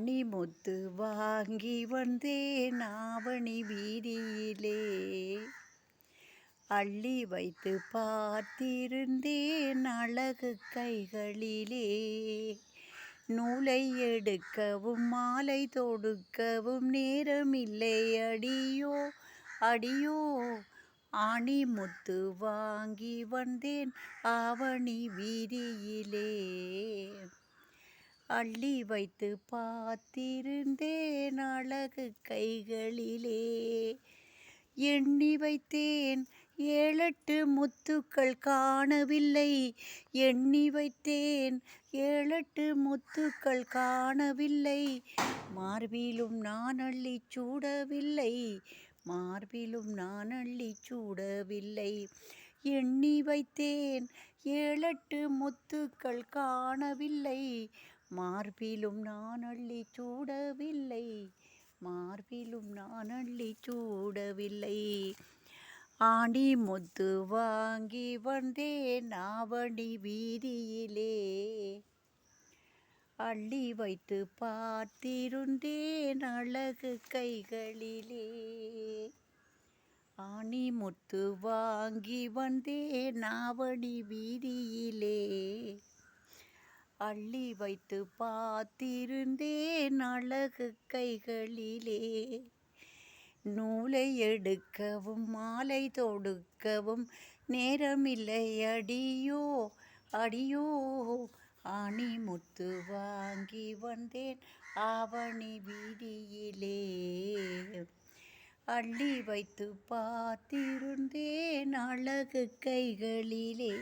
ஆணிமுத்து வாங்கி வந்தேன் ஆவணி வீதியிலே, அள்ளி வைத்து பார்த்திருந்தேன் அழகு கைகளிலே. நூலை எடுக்கவும் மாலை தொடுக்கவும் நேரமில்லை அடியோ அடியோ. ஆணிமுத்து வாங்கி வந்தேன் ஆவணி வீதியிலே, அள்ளி வைத்து பார்த்திருந்தேன் அழகு கைகளிலே. எண்ணி வைத்தேன் 7 8 முத்துக்கள் காணவில்லை, எண்ணி வைத்தேன் 7 8 முத்துக்கள் காணவில்லை. மார்பிலும் நான் அள்ளி சூடவில்லை, மார்பிலும் நான் அள்ளி சூடவில்லை. எண்ணி வைத்தேன் 7 8 முத்துக்கள் காணவில்லை, மார்பிலும் நான் அள்ளி சூடவில்லை, மார்பிலும் நான் அள்ளி சூடவில்லை. ஆணிமுத்து வாங்கி வந்தேன் ஆவணி வீதியிலே, அள்ளி வைத்து பார்த்திருந்தேன் அழகு கைகளிலே. ஆணிமுத்து வாங்கி வந்தேன் ஆவணி வீதியிலே, அள்ளி வைத்து பார்த்திருந்தேன் அழகு கைகளிலே. நூலை எடுக்கவும் மாலை தொடுக்கவும் நேரமில்லை அடியோ அடியோ. ஆணிமுத்து வாங்கி வந்தேன் ஆவணி வீதியிலே, அள்ளி வைத்து பார்த்திருந்தேன் அழகு கைகளிலே.